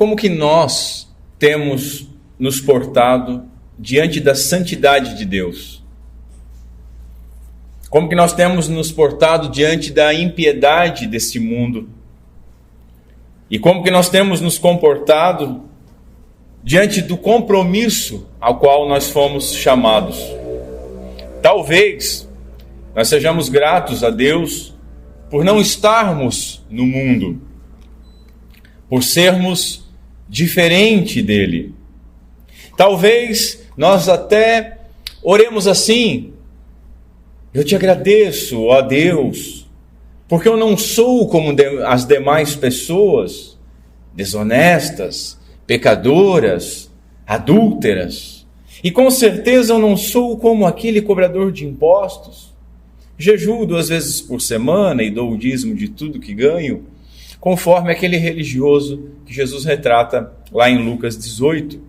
como que nós temos nos portado diante da santidade de Deus? Como que nós temos nos portado diante da impiedade deste mundo? E como que nós temos nos comportado diante do compromisso ao qual nós fomos chamados? Talvez nós sejamos gratos a Deus por não estarmos no mundo, por sermos diferente dele. Talvez nós até oremos assim: eu te agradeço, ó Deus, porque eu não sou como as demais pessoas, desonestas, pecadoras, adúlteras. E com certeza eu não sou como aquele cobrador de impostos. Jejuo 2 vezes por semana e dou o dízimo de tudo que ganho, conforme aquele religioso que Jesus retrata lá em Lucas 18.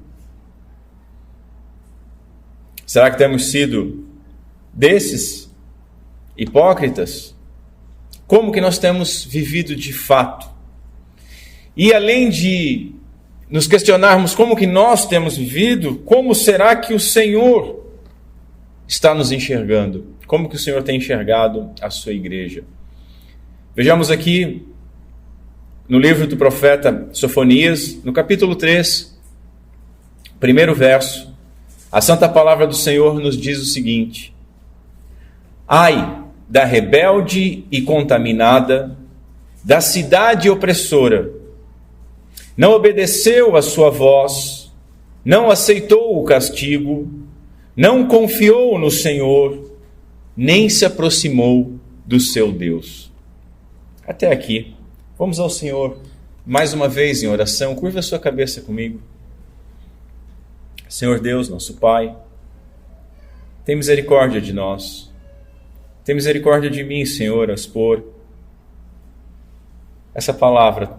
Será que temos sido desses hipócritas? Como que nós temos vivido de fato? E além de nos questionarmos como que nós temos vivido, como será que o Senhor está nos enxergando? Como que o Senhor tem enxergado a sua igreja? Vejamos aqui no livro do profeta Sofonias, no capítulo 3, primeiro verso, a santa palavra do Senhor nos diz o seguinte: ai da rebelde e contaminada, da cidade opressora, não obedeceu à sua voz, não aceitou o castigo, não confiou no Senhor, nem se aproximou do seu Deus. Até aqui. Vamos ao Senhor mais uma vez em oração. Curva a sua cabeça comigo. Senhor Deus, nosso Pai, tem misericórdia de nós. Tem misericórdia de mim, Senhor, ao expor essa palavra.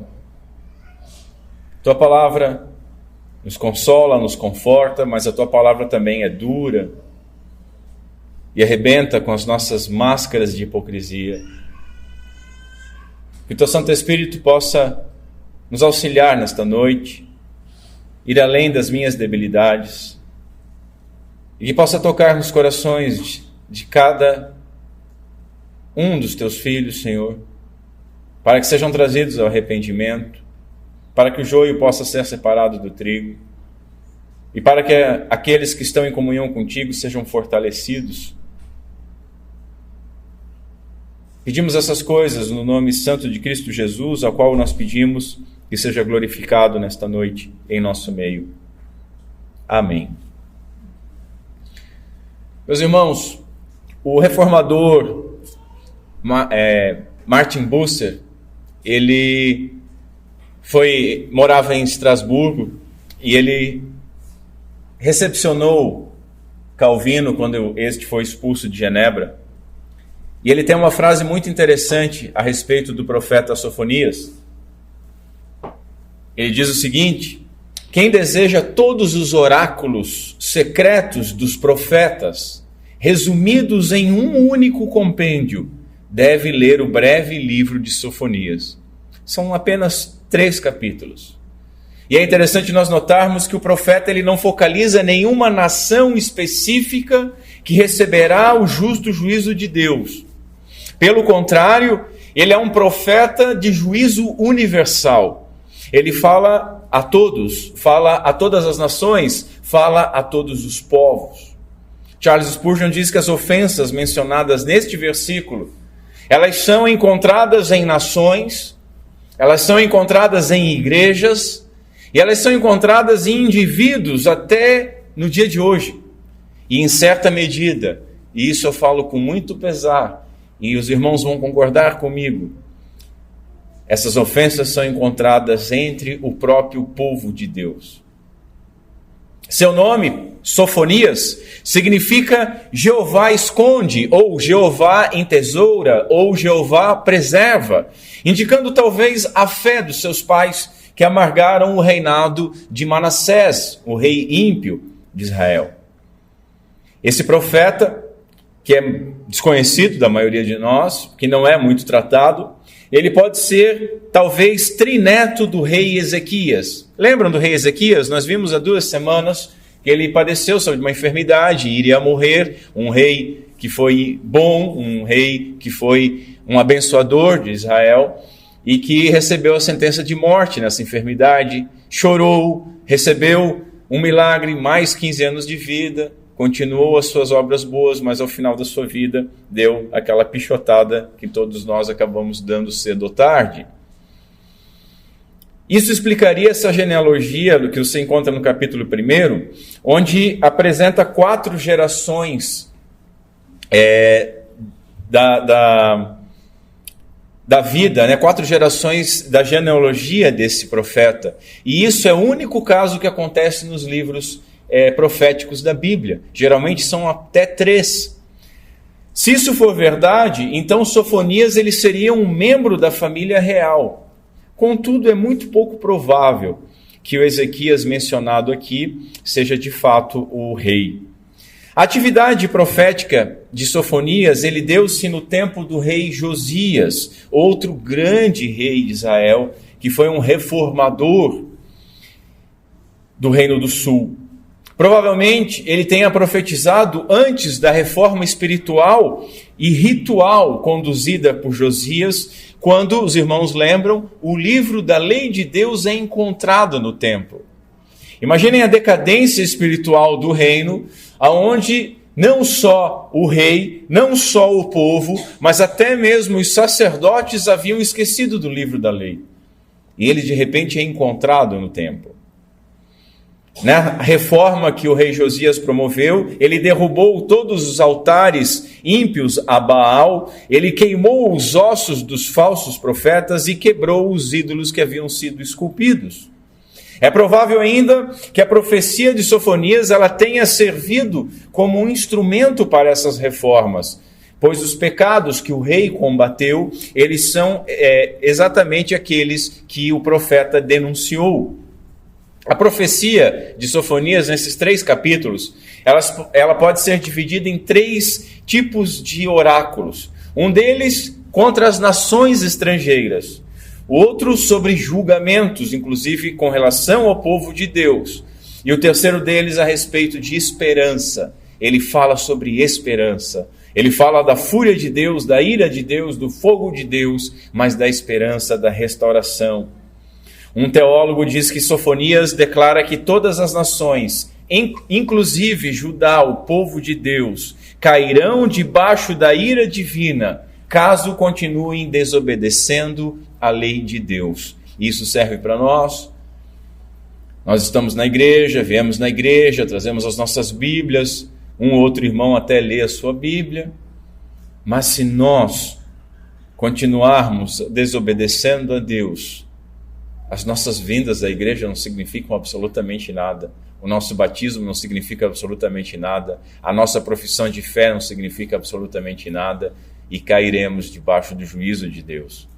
Tua palavra nos consola, nos conforta, mas a Tua palavra também é dura e arrebenta com as nossas máscaras de hipocrisia. Que o Teu Santo Espírito possa nos auxiliar nesta noite, ir além das minhas debilidades, e que possa tocar nos corações de cada um dos Teus filhos, Senhor, para que sejam trazidos ao arrependimento, para que o joio possa ser separado do trigo, e para que aqueles que estão em comunhão contigo sejam fortalecidos. Pedimos essas coisas no nome santo de Cristo Jesus, ao qual nós pedimos que seja glorificado nesta noite em nosso meio. Amém. Meus irmãos, o reformador Martin Bucer, ele morava em Estrasburgo e ele recepcionou Calvino quando este foi expulso de Genebra. E ele tem uma frase muito interessante a respeito do profeta Sofonias. Ele diz o seguinte: quem deseja todos os oráculos secretos dos profetas, resumidos em um único compêndio, deve ler o breve livro de Sofonias. São apenas 3 capítulos. E é interessante nós notarmos que o profeta ele não focaliza nenhuma nação específica que receberá o justo juízo de Deus. Pelo contrário, ele é um profeta de juízo universal. Ele fala a todos, fala a todas as nações, fala a todos os povos. Charles Spurgeon diz que as ofensas mencionadas neste versículo, elas são encontradas em nações, elas são encontradas em igrejas, e elas são encontradas em indivíduos até no dia de hoje. E em certa medida, e isso eu falo com muito pesar, e os irmãos vão concordar comigo, essas ofensas são encontradas entre o próprio povo de Deus. Seu nome, Sofonias, significa Jeová esconde, ou Jeová entesoura, ou Jeová preserva, indicando talvez a fé dos seus pais que amargaram o reinado de Manassés, o rei ímpio de Israel. Esse profeta que é desconhecido da maioria de nós, que não é muito tratado. Ele pode ser, talvez, trineto do rei Ezequias. Lembram do rei Ezequias? Nós vimos há 2 semanas que ele padeceu sobre uma enfermidade e iria morrer. Um rei que foi bom, um rei que foi um abençoador de Israel e que recebeu a sentença de morte nessa enfermidade. Chorou, recebeu um milagre, mais 15 anos de vida, continuou as suas obras boas, mas ao final da sua vida deu aquela pichotada que todos nós acabamos dando cedo ou tarde. Isso explicaria essa genealogia do que você encontra no capítulo 1, onde apresenta 4 gerações da vida, né? 4 gerações da genealogia desse profeta. E isso é o único caso que acontece nos livros proféticos da Bíblia. Geralmente são até 3. Se isso for verdade, então Sofonias ele seria um membro da família real. Contudo, é muito pouco provável que o Ezequias mencionado aqui seja de fato o rei. A atividade profética de Sofonias, ele deu-se no tempo do rei Josias, outro grande rei de Israel, que foi um reformador do Reino do Sul. Provavelmente ele tenha profetizado antes da reforma espiritual e ritual conduzida por Josias, quando, os irmãos lembram, o livro da lei de Deus é encontrado no templo. Imaginem a decadência espiritual do reino, aonde não só o rei, não só o povo, mas até mesmo os sacerdotes haviam esquecido do livro da lei. E ele de repente é encontrado no templo. Na reforma que o rei Josias promoveu, ele derrubou todos os altares ímpios a Baal, ele queimou os ossos dos falsos profetas e quebrou os ídolos que haviam sido esculpidos. É provável ainda que a profecia de Sofonias ela tenha servido como um instrumento para essas reformas, pois os pecados que o rei combateu, eles são exatamente aqueles que o profeta denunciou. A profecia de Sofonias, nesses 3 capítulos, ela pode ser dividida em 3 tipos de oráculos. Um deles contra as nações estrangeiras. O outro sobre julgamentos, inclusive com relação ao povo de Deus. E o terceiro deles a respeito de esperança. Ele fala sobre esperança. Ele fala da fúria de Deus, da ira de Deus, do fogo de Deus, mas da esperança, da restauração. Um teólogo diz que Sofonias declara que todas as nações, inclusive Judá, o povo de Deus, cairão debaixo da ira divina, caso continuem desobedecendo a lei de Deus. Isso serve para nós. Nós estamos na igreja, viemos na igreja, trazemos as nossas Bíblias, um ou outro irmão até lê a sua Bíblia, mas se nós continuarmos desobedecendo a Deus, as nossas vindas à igreja não significam absolutamente nada. O nosso batismo não significa absolutamente nada. A nossa profissão de fé não significa absolutamente nada. E cairemos debaixo do juízo de Deus.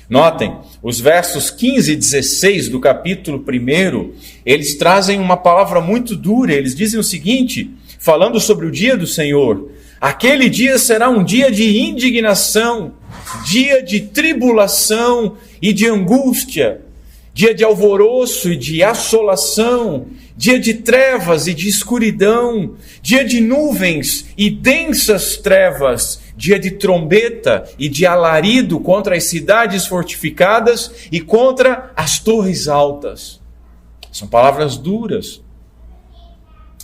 Notem, os versos 15 e 16 do capítulo 1, eles trazem uma palavra muito dura. Eles dizem o seguinte, falando sobre o dia do Senhor: aquele dia será um dia de indignação, dia de tribulação e de angústia, dia de alvoroço e de assolação, dia de trevas e de escuridão, dia de nuvens e densas trevas, dia de trombeta e de alarido contra as cidades fortificadas e contra as torres altas. São palavras duras.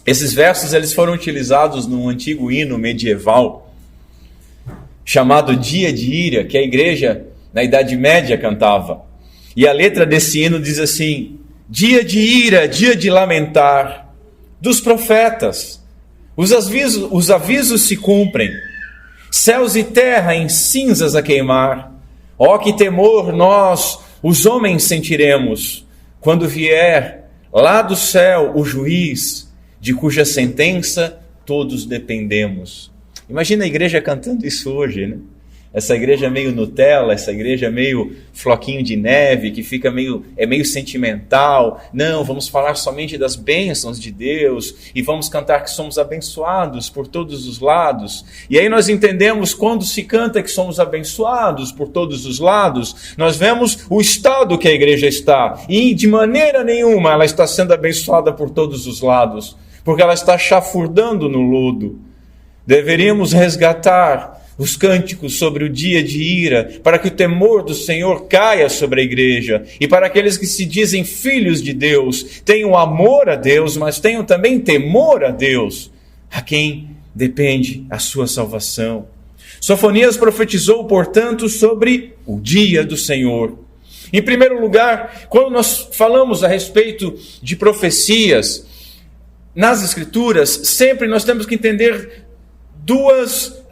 Esses versos eles foram utilizados num antigo hino medieval chamado Dia de Ira, que a igreja na Idade Média cantava. E a letra desse hino diz assim: dia de ira, dia de lamentar, dos profetas, os avisos se cumprem, céus e terra em cinzas a queimar. Ó que temor nós, os homens, sentiremos, quando vier lá do céu o juiz, de cuja sentença todos dependemos. Imagina a igreja cantando isso hoje, né? Essa igreja meio Nutella, essa igreja meio floquinho de neve, que fica meio sentimental. Não, vamos falar somente das bênçãos de Deus e vamos cantar que somos abençoados por todos os lados. E aí nós entendemos quando se canta que somos abençoados por todos os lados, nós vemos o estado que a igreja está. E de maneira nenhuma ela está sendo abençoada por todos os lados, porque ela está chafurdando no lodo. Deveríamos resgatar os cânticos sobre o dia de ira, para que o temor do Senhor caia sobre a igreja, e para aqueles que se dizem filhos de Deus, tenham amor a Deus, mas tenham também temor a Deus, a quem depende a sua salvação. Sofonias profetizou, portanto, sobre o dia do Senhor. Em primeiro lugar, quando nós falamos a respeito de profecias nas Escrituras, sempre nós temos que entender duas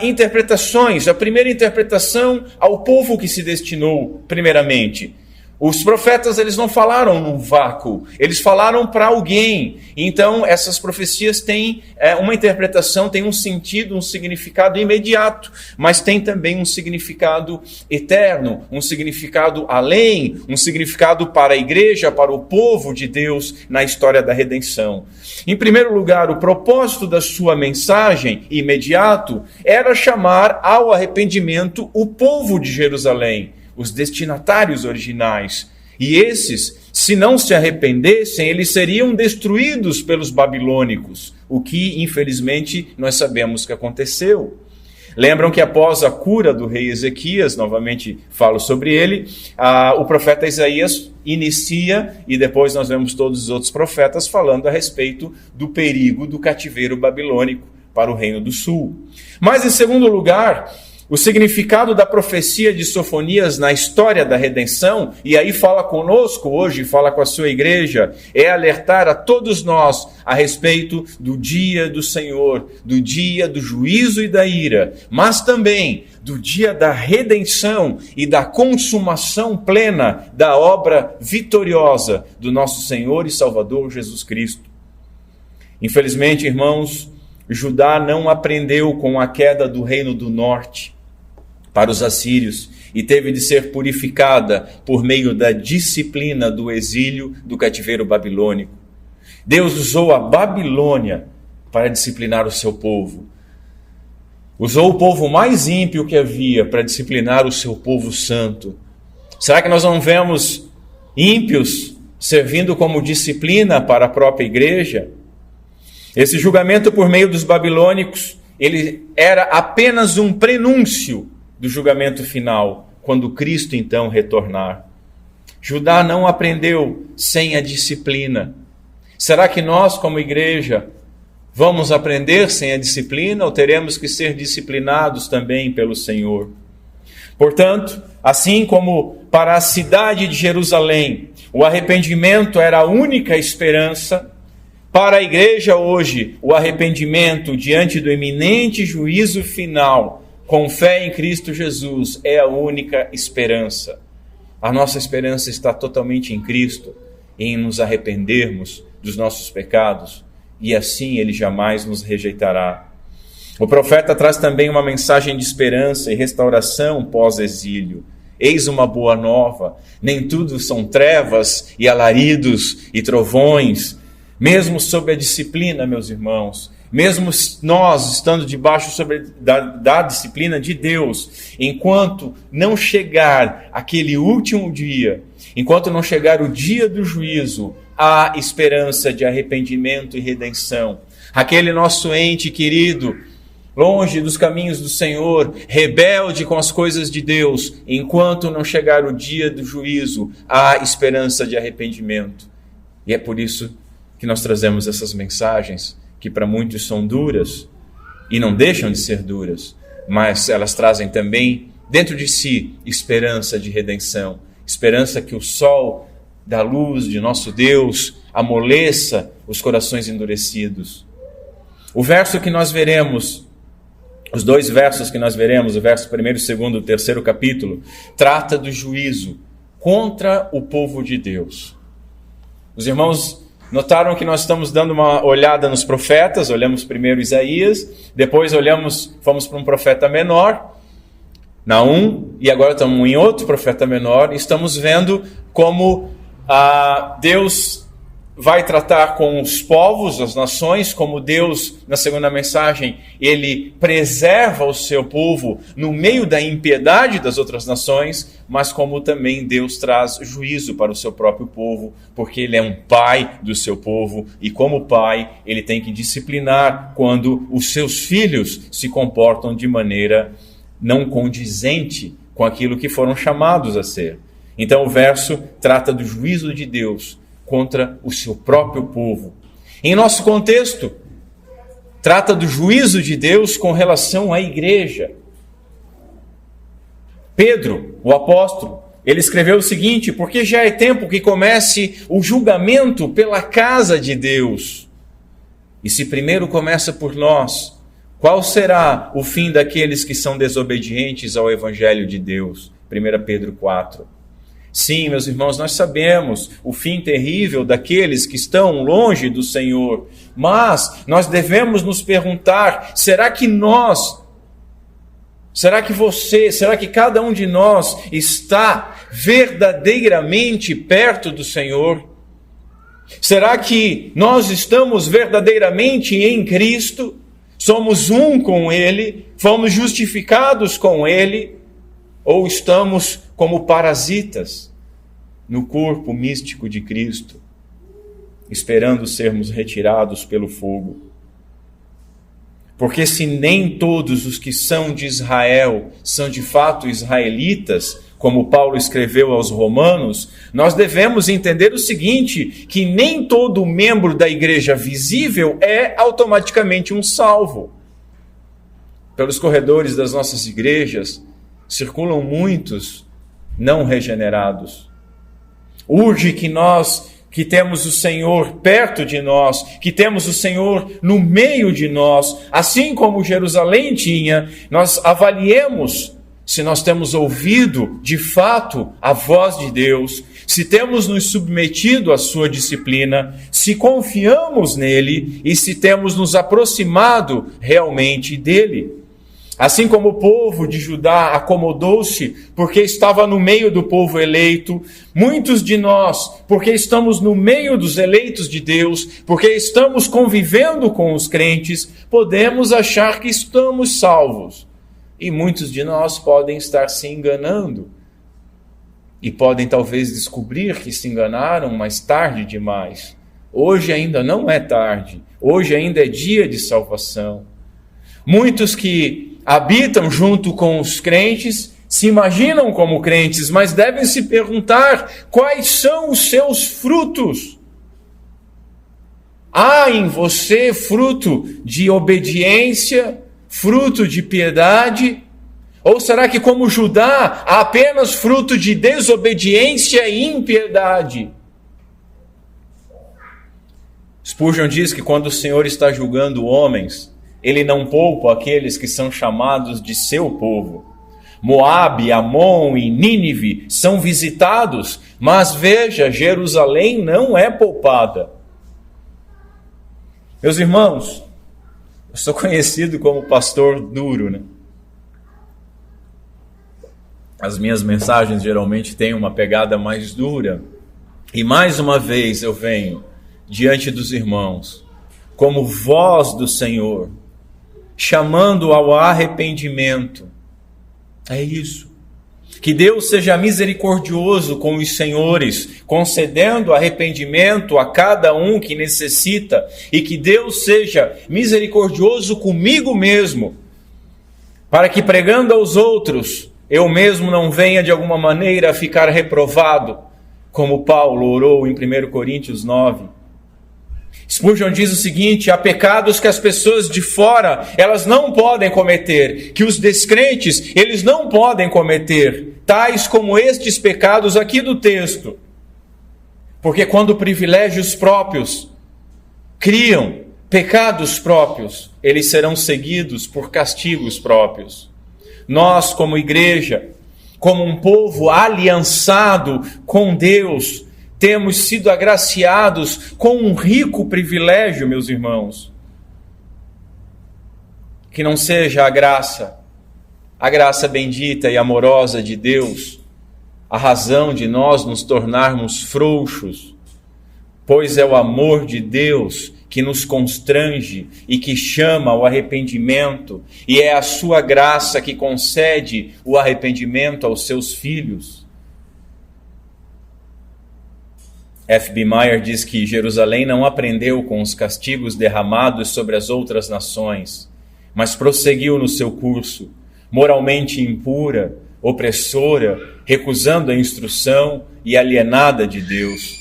interpretações. A primeira interpretação ao povo que se destinou, primeiramente. Os profetas, eles não falaram num vácuo, eles falaram para alguém. Então, essas profecias têm uma interpretação, têm um sentido, um significado imediato, mas tem também um significado eterno, um significado além, um significado para a igreja, para o povo de Deus na história da redenção. Em primeiro lugar, o propósito da sua mensagem imediato era chamar ao arrependimento o povo de Jerusalém, os destinatários originais. E esses, se não se arrependessem, eles seriam destruídos pelos babilônicos, o que, infelizmente, nós sabemos que aconteceu. Lembram que após a cura do rei Ezequias, novamente falo sobre ele, o profeta Isaías inicia, e depois nós vemos todos os outros profetas falando a respeito do perigo do cativeiro babilônico para o reino do sul. Mas, em segundo lugar, o significado da profecia de Sofonias na história da redenção, e aí fala conosco hoje, fala com a sua igreja, é alertar a todos nós a respeito do dia do Senhor, do dia do juízo e da ira, mas também do dia da redenção e da consumação plena da obra vitoriosa do nosso Senhor e Salvador Jesus Cristo. Infelizmente, irmãos, Judá não aprendeu com a queda do reino do norte para os assírios e teve de ser purificada por meio da disciplina do exílio do cativeiro babilônico. Deus usou a Babilônia para disciplinar o seu povo. Usou o povo mais ímpio que havia para disciplinar o seu povo santo. Será que nós não vemos ímpios servindo como disciplina para a própria igreja? Esse julgamento por meio dos babilônicos, ele era apenas um prenúncio do julgamento final, quando Cristo então retornar. Judá não aprendeu sem a disciplina. Será que nós, como igreja, vamos aprender sem a disciplina ou teremos que ser disciplinados também pelo Senhor? Portanto, assim como para a cidade de Jerusalém, o arrependimento era a única esperança, para a igreja hoje, o arrependimento diante do iminente juízo final, com fé em Cristo Jesus, é a única esperança. A nossa esperança está totalmente em Cristo, em nos arrependermos dos nossos pecados, e assim Ele jamais nos rejeitará. O profeta traz também uma mensagem de esperança e restauração pós-exílio. Eis uma boa nova, nem tudo são trevas e alaridos e trovões. Mesmo sob a disciplina, meus irmãos, mesmo nós estando debaixo da disciplina de Deus, enquanto não chegar aquele último dia, enquanto não chegar o dia do juízo, há esperança de arrependimento e redenção. Aquele nosso ente querido, longe dos caminhos do Senhor, rebelde com as coisas de Deus, enquanto não chegar o dia do juízo, há esperança de arrependimento. E é por isso que nós trazemos essas mensagens, que para muitos são duras, e não deixam de ser duras, mas elas trazem também dentro de si esperança de redenção, esperança que o sol da luz de nosso Deus amoleça os corações endurecidos. O verso que nós veremos, os dois versos que nós veremos, o verso 1º, 2º, 3º capítulo, trata do juízo contra o povo de Deus. Os irmãos notaram que nós estamos dando uma olhada nos profetas, olhamos primeiro Isaías, depois fomos para um profeta menor, Naum, e agora estamos em outro profeta menor, estamos vendo como Deus vai tratar com os povos, as nações, como Deus, na segunda mensagem, ele preserva o seu povo no meio da impiedade das outras nações, mas como também Deus traz juízo para o seu próprio povo, porque ele é um pai do seu povo, e como pai, ele tem que disciplinar quando os seus filhos se comportam de maneira não condizente com aquilo que foram chamados a ser. Então o verso trata do juízo de Deus contra o seu próprio povo. Em nosso contexto, trata do juízo de Deus com relação à igreja. Pedro, o apóstolo, ele escreveu o seguinte: porque já é tempo que comece o julgamento pela casa de Deus. E se primeiro começa por nós, qual será o fim daqueles que são desobedientes ao evangelho de Deus? 1 Pedro 4. Sim, meus irmãos, nós sabemos o fim terrível daqueles que estão longe do Senhor, mas nós devemos nos perguntar, será que você, será que cada um de nós está verdadeiramente perto do Senhor? Será que nós estamos verdadeiramente em Cristo? Somos um com Ele? Fomos justificados com Ele? Ou estamos como parasitas no corpo místico de Cristo, esperando sermos retirados pelo fogo? Porque se nem todos os que são de Israel são de fato israelitas, como Paulo escreveu aos Romanos, nós devemos entender o seguinte, que nem todo membro da igreja visível é automaticamente um salvo. Pelos corredores das nossas igrejas circulam muitos não regenerados. Urge que nós, que temos o Senhor perto de nós, que temos o Senhor no meio de nós, assim como Jerusalém tinha, nós avaliemos se nós temos ouvido de fato a voz de Deus, se temos nos submetido à sua disciplina, se confiamos nele e se temos nos aproximado realmente dele. Assim como o povo de Judá acomodou-se porque estava no meio do povo eleito, muitos de nós, porque estamos no meio dos eleitos de Deus, porque estamos convivendo com os crentes, podemos achar que estamos salvos. E muitos de nós podem estar se enganando. E podem talvez descobrir que se enganaram mais tarde demais. Hoje ainda não é tarde. Hoje ainda é dia de salvação. Muitos que habitam junto com os crentes se imaginam como crentes, mas devem se perguntar quais são os seus frutos. Há em você fruto de obediência, fruto de piedade? Ou será que, como Judá, há apenas fruto de desobediência e impiedade? Spurgeon diz que quando o Senhor está julgando homens, ele não poupa aqueles que são chamados de seu povo. Moabe, Amon e Nínive são visitados, mas veja, Jerusalém não é poupada. Meus irmãos, eu sou conhecido como pastor duro, né? As minhas mensagens geralmente têm uma pegada mais dura. E mais uma vez eu venho diante dos irmãos, como voz do Senhor, chamando ao arrependimento. É isso. Que Deus seja misericordioso com os senhores, concedendo arrependimento a cada um que necessita, e que Deus seja misericordioso comigo mesmo, para que pregando aos outros, eu mesmo não venha de alguma maneira a ficar reprovado, como Paulo orou em 1 Coríntios 9. Spurgeon diz o seguinte: há pecados que as pessoas de fora, elas não podem cometer, que os descrentes, eles não podem cometer, tais como estes pecados aqui do texto. Porque quando privilégios próprios criam pecados próprios, eles serão seguidos por castigos próprios. Nós, como igreja, como um povo aliançado com Deus, temos sido agraciados com um rico privilégio, meus irmãos. Que não seja a graça a graça bendita e amorosa de Deus, a razão de nós nos tornarmos frouxos, pois é o amor de Deus que nos constrange e que chama ao arrependimento, e é a sua graça que concede o arrependimento aos seus filhos. F.B. Meyer diz que Jerusalém não aprendeu com os castigos derramados sobre as outras nações, mas prosseguiu no seu curso, moralmente impura, opressora, recusando a instrução e alienada de Deus.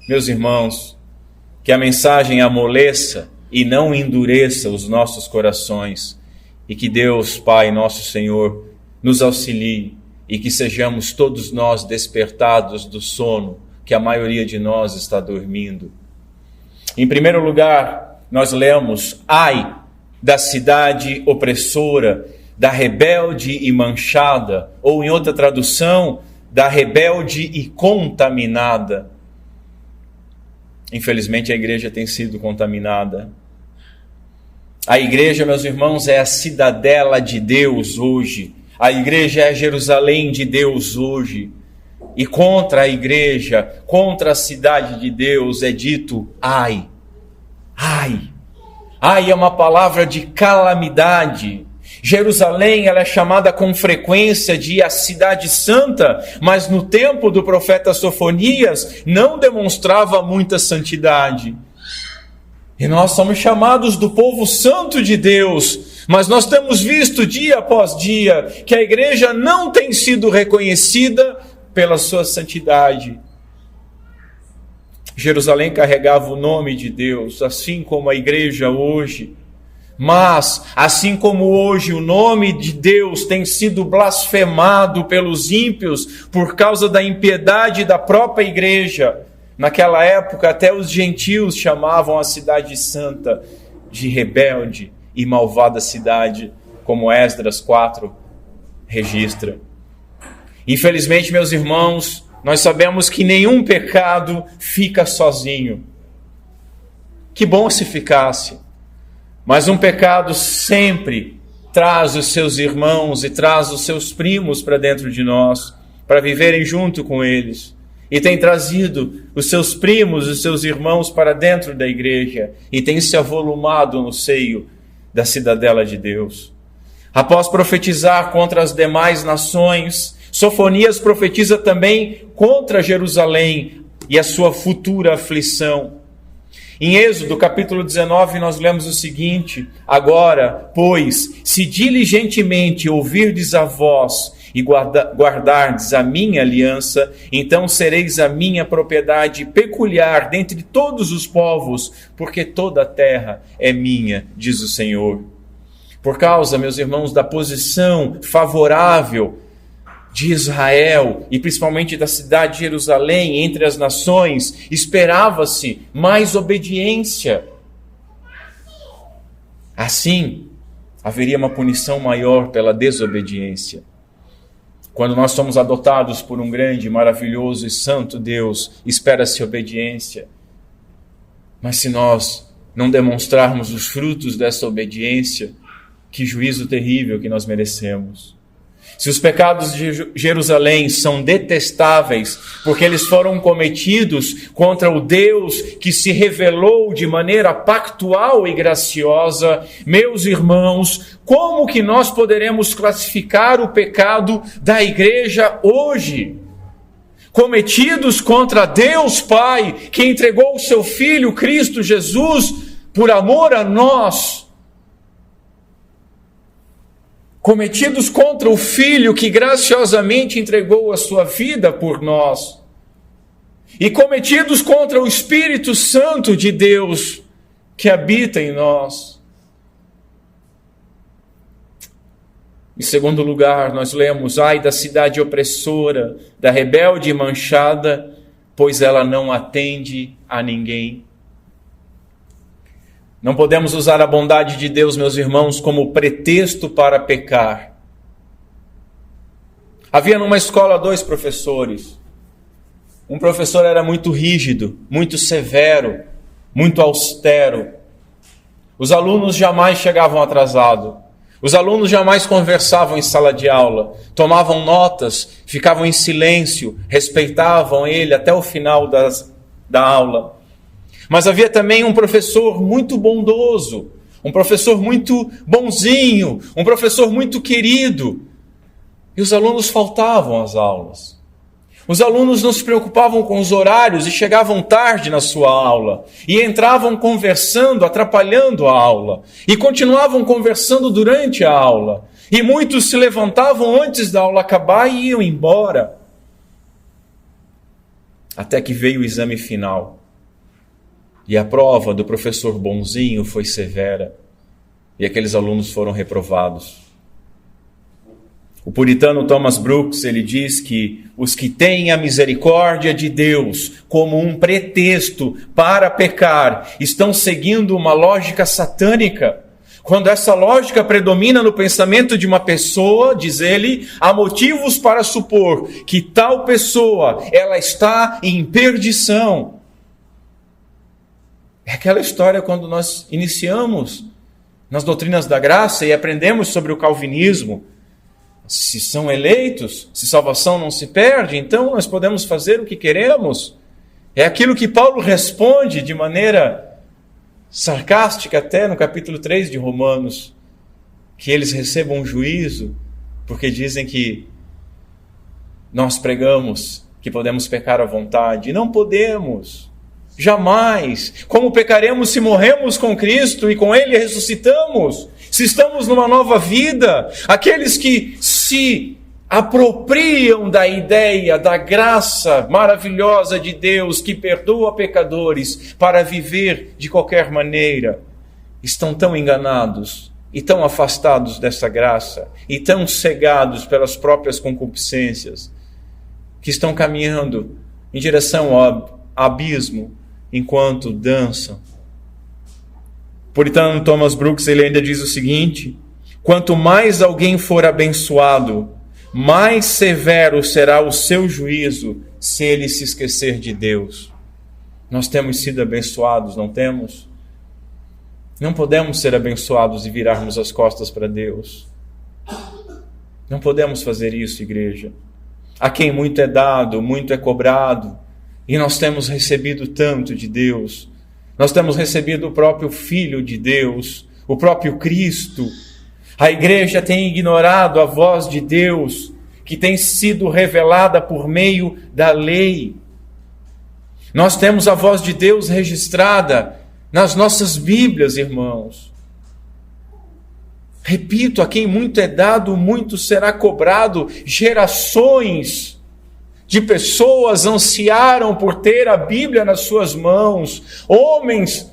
Meus irmãos, que a mensagem amoleça e não endureça os nossos corações, e que Deus, Pai, nosso Senhor, nos auxilie, e que sejamos todos nós despertados do sono que a maioria de nós está dormindo. Em primeiro lugar, nós lemos: ai da cidade opressora, da rebelde e manchada, ou em outra tradução, da rebelde e contaminada. Infelizmente a igreja tem sido contaminada. A igreja, meus irmãos, é a cidadela de Deus hoje. A igreja é a Jerusalém de Deus hoje. E contra a igreja, contra a cidade de Deus é dito ai. Ai. Ai é uma palavra de calamidade. Jerusalém, ela é chamada com frequência de a cidade santa, mas no tempo do profeta Sofonias não demonstrava muita santidade. E nós somos chamados do povo santo de Deus, mas nós temos visto dia após dia que a igreja não tem sido reconhecida pela sua santidade. Jerusalém carregava o nome de Deus, assim como a igreja hoje. Mas, assim como hoje o nome de Deus tem sido blasfemado pelos ímpios por causa da impiedade da própria igreja, naquela época até os gentios chamavam a cidade santa de rebelde e malvada cidade, como Esdras 4 registra. Infelizmente, meus irmãos, nós sabemos que nenhum pecado fica sozinho. Que bom se ficasse. Mas um pecado sempre traz os seus irmãos e traz os seus primos para dentro de nós, para viverem junto com eles. E tem trazido os seus primos e os seus irmãos para dentro da igreja e tem se avolumado no seio da cidadela de Deus. Após profetizar contra as demais nações, Sofonias profetiza também contra Jerusalém e a sua futura aflição. Em Êxodo, capítulo 19, nós lemos o seguinte: agora, pois, se diligentemente ouvirdes a voz e guardardes a minha aliança, então sereis a minha propriedade peculiar dentre todos os povos, porque toda a terra é minha, diz o Senhor. Por causa, meus irmãos, da posição favorável de Israel e principalmente da cidade de Jerusalém entre as nações, esperava-se mais obediência. Assim, haveria uma punição maior pela desobediência. Quando nós somos adotados por um grande, maravilhoso e santo Deus, espera-se obediência. Mas se nós não demonstrarmos os frutos dessa obediência, que juízo terrível que nós merecemos. Se os pecados de Jerusalém são detestáveis, porque eles foram cometidos contra o Deus que se revelou de maneira pactual e graciosa, meus irmãos, como que nós poderemos classificar o pecado da igreja hoje? Cometidos contra Deus Pai, que entregou o seu Filho, Cristo Jesus, por amor a nós. Cometidos contra o Filho que graciosamente entregou a sua vida por nós, e cometidos contra o Espírito Santo de Deus que habita em nós. Em segundo lugar, nós lemos: ai da cidade opressora, da rebelde e manchada, pois ela não atende a ninguém. Não podemos usar a bondade de Deus, meus irmãos, como pretexto para pecar. Havia numa escola 2 professores. Um professor era muito rígido, muito severo, muito austero. Os alunos jamais chegavam atrasados. Os alunos jamais conversavam em sala de aula, tomavam notas, ficavam em silêncio, respeitavam ele até o final da aula. Mas havia também um professor muito bondoso, um professor muito bonzinho, um professor muito querido. E os alunos faltavam às aulas. Os alunos não se preocupavam com os horários e chegavam tarde na sua aula. E entravam conversando, atrapalhando a aula. E continuavam conversando durante a aula. E muitos se levantavam antes da aula acabar e iam embora. Até que veio o exame final. E a prova do professor bonzinho foi severa. E aqueles alunos foram reprovados. O puritano Thomas Brooks, ele diz que os que têm a misericórdia de Deus como um pretexto para pecar estão seguindo uma lógica satânica. Quando essa lógica predomina no pensamento de uma pessoa, diz ele, há motivos para supor que tal pessoa, ela está em perdição. É aquela história quando nós iniciamos nas doutrinas da graça e aprendemos sobre o calvinismo. Se são eleitos, se salvação não se perde, então nós podemos fazer o que queremos. É aquilo que Paulo responde de maneira sarcástica até no capítulo 3 de Romanos, que eles recebam um juízo, porque dizem que nós pregamos que podemos pecar à vontade. Não podemos, jamais. Como pecaremos se morremos com Cristo e com Ele ressuscitamos? Se estamos numa nova vida, aqueles que se apropriam da ideia, da graça maravilhosa de Deus que perdoa pecadores para viver de qualquer maneira, estão tão enganados e tão afastados dessa graça e tão cegados pelas próprias concupiscências que estão caminhando em direção ao abismo enquanto dançam. O puritano Thomas Brooks, ele ainda diz o seguinte: quanto mais alguém for abençoado, mais severo será o seu juízo se ele se esquecer de Deus. Nós temos sido abençoados, não temos? Não podemos ser abençoados e virarmos as costas para Deus. Não podemos fazer isso, igreja. A quem muito é dado, muito é cobrado. E nós temos recebido tanto de Deus. Nós temos recebido o próprio Filho de Deus, o próprio Cristo. A igreja tem ignorado a voz de Deus, que tem sido revelada por meio da lei. Nós temos a voz de Deus registrada nas nossas Bíblias, irmãos. Repito, a quem muito é dado, muito será cobrado. Gerações de pessoas ansiaram por ter a Bíblia nas suas mãos. Homens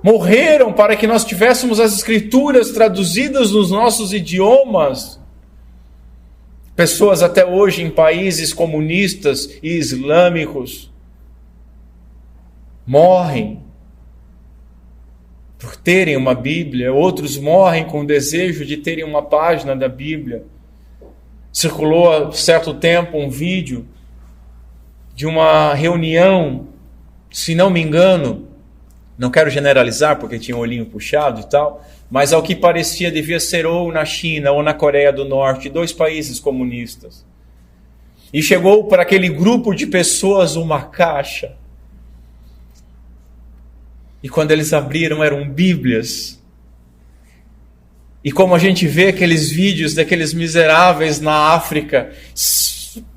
morreram para que nós tivéssemos as Escrituras traduzidas nos nossos idiomas. Pessoas até hoje em países comunistas e islâmicos morrem por terem uma Bíblia. Outros morrem com o desejo de terem uma página da Bíblia. Circulou há certo tempo um vídeo de uma reunião, se não me engano, não quero generalizar porque tinha um olhinho puxado e tal, mas ao que parecia devia ser ou na China ou na Coreia do Norte, 2 países comunistas. E chegou para aquele grupo de pessoas uma caixa. E quando eles abriram eram Bíblias. E como a gente vê aqueles vídeos daqueles miseráveis na África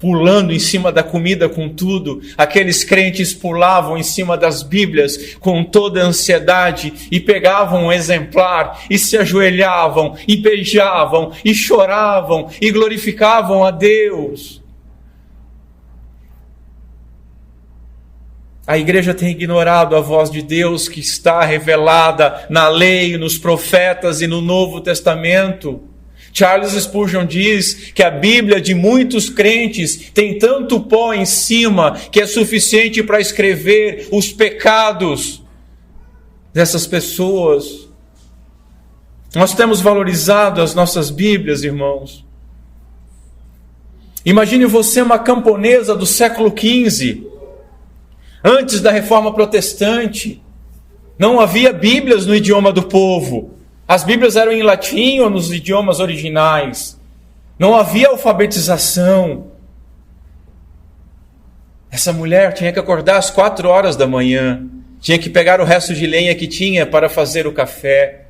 pulando em cima da comida com tudo, aqueles crentes pulavam em cima das Bíblias com toda a ansiedade e pegavam um exemplar e se ajoelhavam e beijavam e choravam e glorificavam a Deus. A igreja tem ignorado a voz de Deus que está revelada na lei, nos profetas e no Novo Testamento. Charles Spurgeon diz que a Bíblia de muitos crentes tem tanto pó em cima que é suficiente para escrever os pecados dessas pessoas. Nós temos valorizado as nossas Bíblias, irmãos. Imagine você uma camponesa do século XV. Antes da Reforma Protestante, não havia Bíblias no idioma do povo. As Bíblias eram em latim ou nos idiomas originais. Não havia alfabetização. Essa mulher tinha que acordar às 4 horas da manhã. Tinha que pegar o resto de lenha que tinha para fazer o café.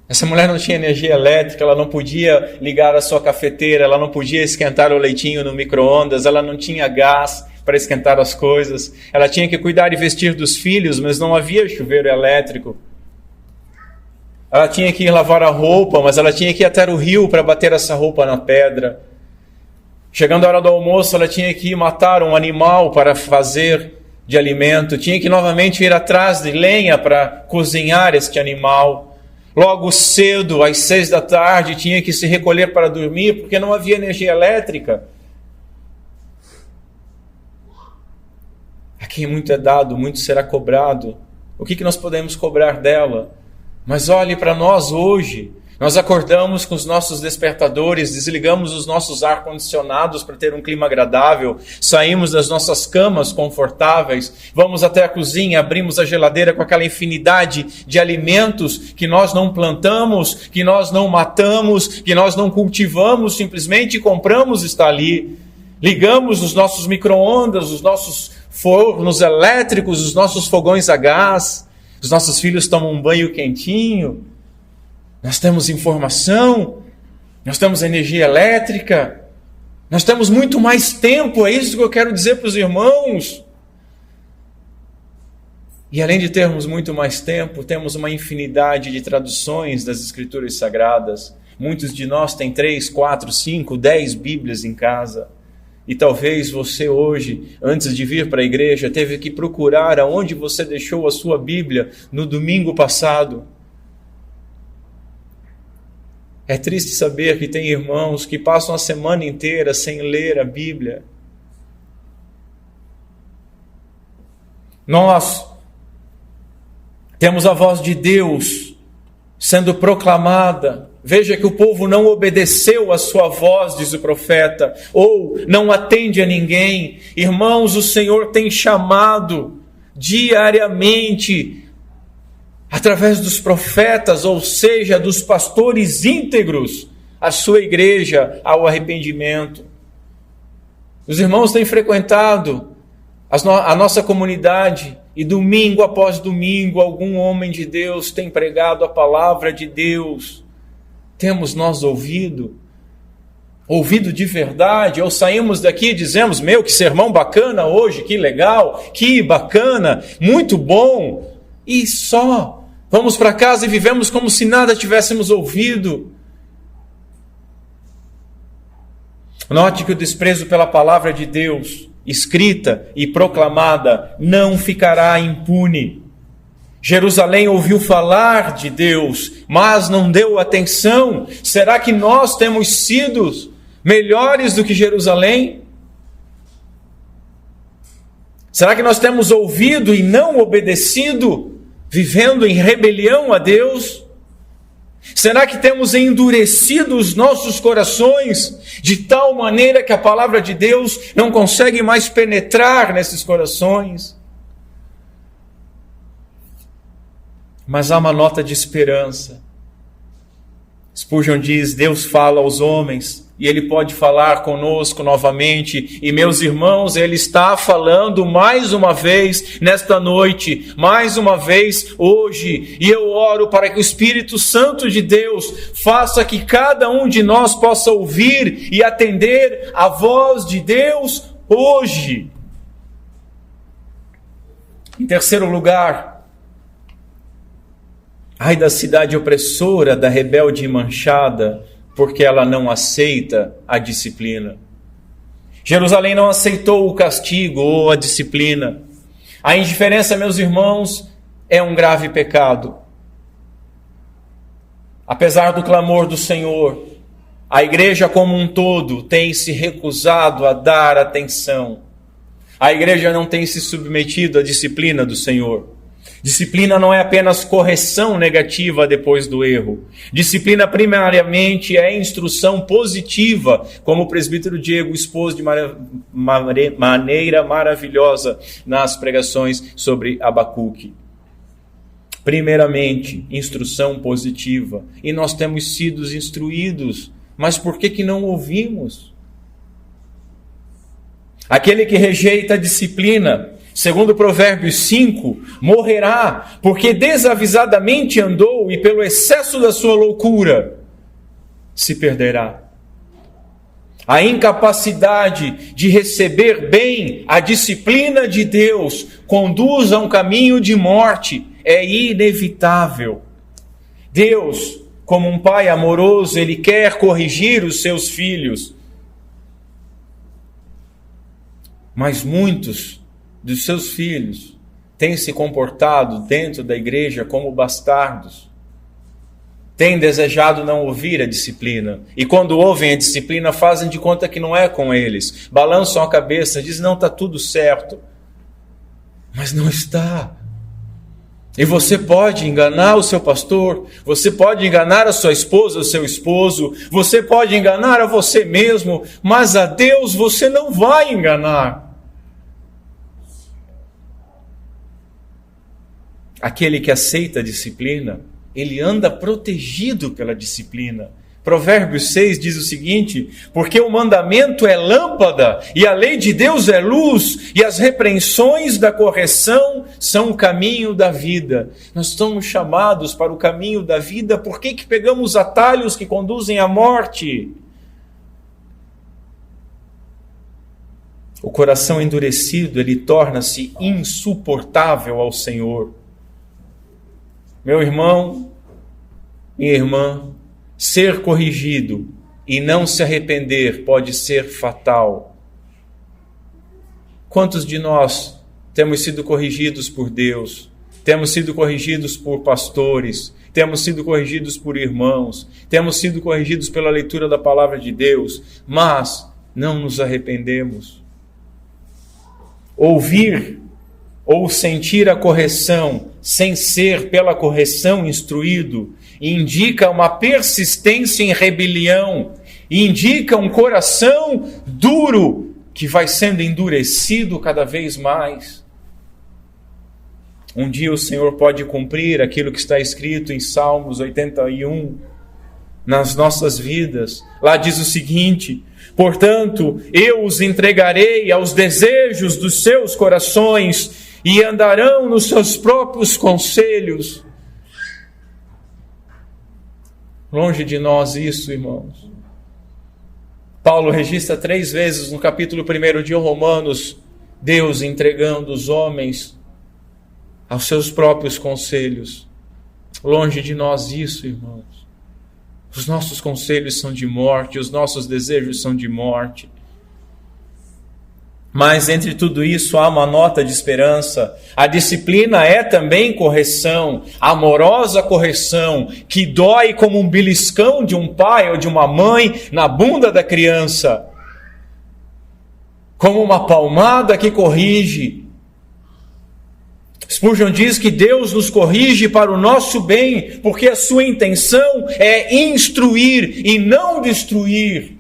Essa mulher não tinha energia elétrica, ela não podia ligar a sua cafeteira, ela não podia esquentar o leitinho no micro-ondas, ela não tinha gás para esquentar as coisas. Ela tinha que cuidar e vestir dos filhos, mas não havia chuveiro elétrico. Ela tinha que ir lavar a roupa, mas ela tinha que ir até o rio para bater essa roupa na pedra. Chegando a hora do almoço, ela tinha que ir matar um animal para fazer de alimento. Tinha que novamente ir atrás de lenha para cozinhar este animal. Logo cedo, às 6 da tarde, tinha que se recolher para dormir, porque não havia energia elétrica. A quem muito é dado, muito será cobrado. O que nós podemos cobrar dela? Mas olhe para nós hoje. Nós acordamos com os nossos despertadores, desligamos os nossos ar-condicionados para ter um clima agradável, saímos das nossas camas confortáveis, vamos até a cozinha, abrimos a geladeira com aquela infinidade de alimentos que nós não plantamos, que nós não matamos, que nós não cultivamos, simplesmente compramos, está ali. Ligamos os nossos micro-ondas, os nossos fornos elétricos, os nossos fogões a gás, os nossos filhos tomam um banho quentinho. Nós temos informação, nós temos energia elétrica, nós temos muito mais tempo, é isso que eu quero dizer para os irmãos. E além de termos muito mais tempo, temos uma infinidade de traduções das Escrituras Sagradas. Muitos de nós têm 3, 4, 5, 10 Bíblias em casa. E talvez você hoje, antes de vir para a igreja, teve que procurar aonde você deixou a sua Bíblia no domingo passado. É triste saber que tem irmãos que passam a semana inteira sem ler a Bíblia. Nós temos a voz de Deus sendo proclamada. Veja que o povo não obedeceu a sua voz, diz o profeta, ou não atende a ninguém. Irmãos, o Senhor tem chamado diariamente através dos profetas, ou seja, dos pastores íntegros, a sua igreja ao arrependimento. Os irmãos têm frequentado a nossa comunidade e domingo após domingo algum homem de Deus tem pregado a palavra de Deus. Temos nós ouvido de verdade, ou saímos daqui e dizemos, que sermão bacana hoje, que legal, que bacana, muito bom, e só vamos para casa e vivemos como se nada tivéssemos ouvido. Note que o desprezo pela palavra de Deus, escrita e proclamada, não ficará impune. Jerusalém ouviu falar de Deus, mas não deu atenção. Será que nós temos sido melhores do que Jerusalém? Será que nós temos ouvido e não obedecido, vivendo em rebelião a Deus? Será que temos endurecido os nossos corações de tal maneira que a palavra de Deus não consegue mais penetrar nesses corações? Mas há uma nota de esperança. Spurgeon diz, Deus fala aos homens e Ele pode falar conosco novamente. E meus irmãos, Ele está falando mais uma vez nesta noite, mais uma vez hoje. E eu oro para que o Espírito Santo de Deus faça que cada um de nós possa ouvir e atender a voz de Deus hoje. Em terceiro lugar, ai da cidade opressora, da rebelde e manchada, porque ela não aceita a disciplina. Jerusalém não aceitou o castigo ou a disciplina. A indiferença, meus irmãos, é um grave pecado. Apesar do clamor do Senhor, a igreja como um todo tem se recusado a dar atenção. A igreja não tem se submetido à disciplina do Senhor. Disciplina não é apenas correção negativa depois do erro. Disciplina primariamente é instrução positiva, como o presbítero Diego expôs de maneira maravilhosa nas pregações sobre Abacuque. Primeiramente, instrução positiva. E nós temos sido instruídos, mas por que não ouvimos? Aquele que rejeita a disciplina, segundo Provérbios 5, morrerá, porque desavisadamente andou e pelo excesso da sua loucura se perderá. A incapacidade de receber bem a disciplina de Deus conduz a um caminho de morte, é inevitável. Deus, como um pai amoroso, Ele quer corrigir os seus filhos. Mas muitos dos seus filhos têm se comportado dentro da igreja como bastardos. Têm desejado não ouvir a disciplina. E quando ouvem a disciplina, fazem de conta que não é com eles. Balançam a cabeça, dizem, não, está tudo certo. Mas não está. E você pode enganar o seu pastor, você pode enganar a sua esposa, o seu esposo, você pode enganar a você mesmo, mas a Deus você não vai enganar. Aquele que aceita a disciplina, ele anda protegido pela disciplina. Provérbios 6 diz o seguinte: porque o mandamento é lâmpada, e a lei de Deus é luz, e as repreensões da correção são o caminho da vida. Nós estamos chamados para o caminho da vida, por que pegamos atalhos que conduzem à morte? O coração endurecido, ele torna-se insuportável ao Senhor. Meu irmão, minha irmã, ser corrigido e não se arrepender pode ser fatal. Quantos de nós temos sido corrigidos por Deus? Temos sido corrigidos por pastores? Temos sido corrigidos por irmãos? Temos sido corrigidos pela leitura da palavra de Deus? Mas não nos arrependemos. Ouvir ou sentir a correção sem ser pela correção instruído indica uma persistência em rebelião, indica um coração duro que vai sendo endurecido cada vez mais. Um dia o Senhor pode cumprir aquilo que está escrito em Salmos 81 nas nossas vidas. Lá diz o seguinte: portanto, eu os entregarei aos desejos dos seus corações e andarão nos seus próprios conselhos. Longe de nós isso, irmãos. Paulo registra 3 vezes no capítulo 1 de Romanos, Deus entregando os homens aos seus próprios conselhos. Longe de nós isso, irmãos. Os nossos conselhos são de morte, os nossos desejos são de morte. Mas entre tudo isso há uma nota de esperança. A disciplina é também correção, amorosa correção, que dói como um beliscão de um pai ou de uma mãe na bunda da criança. Como uma palmada que corrige. Spurgeon diz que Deus nos corrige para o nosso bem, porque a sua intenção é instruir e não destruir.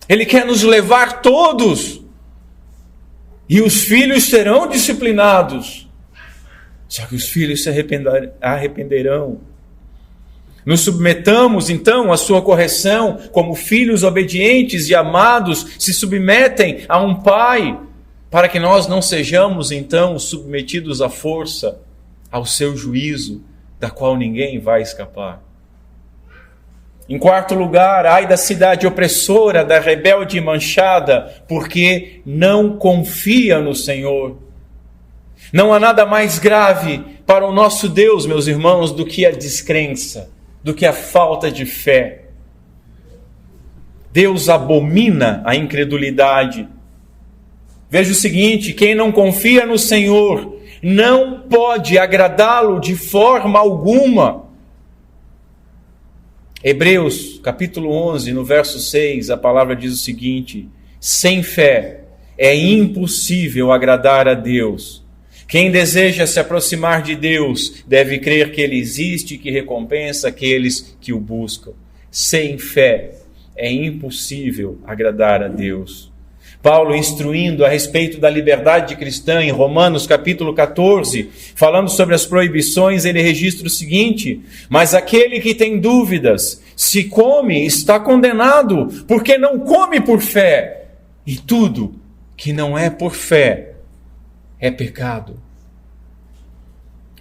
Ele quer nos levar todos. E os filhos serão disciplinados. Só que os filhos se arrependerão. Nos submetamos, então, à sua correção, como filhos obedientes e amados se submetem a um pai, para que nós não sejamos, então, submetidos à força, ao seu juízo, da qual ninguém vai escapar. Em quarto lugar, ai da cidade opressora, da rebelde e manchada, porque não confia no Senhor. Não há nada mais grave para o nosso Deus, meus irmãos, do que a descrença, do que a falta de fé. Deus abomina a incredulidade. Veja o seguinte: quem não confia no Senhor não pode agradá-lo de forma alguma. Hebreus, capítulo 11, no verso 6, a palavra diz o seguinte: sem fé é impossível agradar a Deus. Quem deseja se aproximar de Deus deve crer que Ele existe e que recompensa aqueles que o buscam. Sem fé é impossível agradar a Deus. Paulo instruindo a respeito da liberdade cristã em Romanos capítulo 14, falando sobre as proibições, ele registra o seguinte: mas aquele que tem dúvidas, se come, está condenado, porque não come por fé, e tudo que não é por fé é pecado.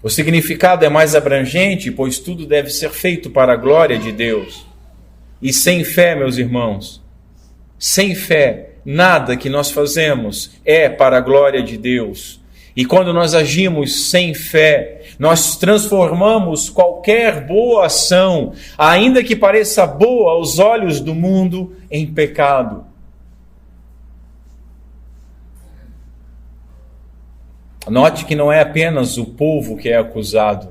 O significado é mais abrangente, pois tudo deve ser feito para a glória de Deus. E sem fé, meus irmãos, sem fé, nada que nós fazemos é para a glória de Deus. E quando nós agimos sem fé, nós transformamos qualquer boa ação, ainda que pareça boa aos olhos do mundo, em pecado. Note que não é apenas o povo que é acusado.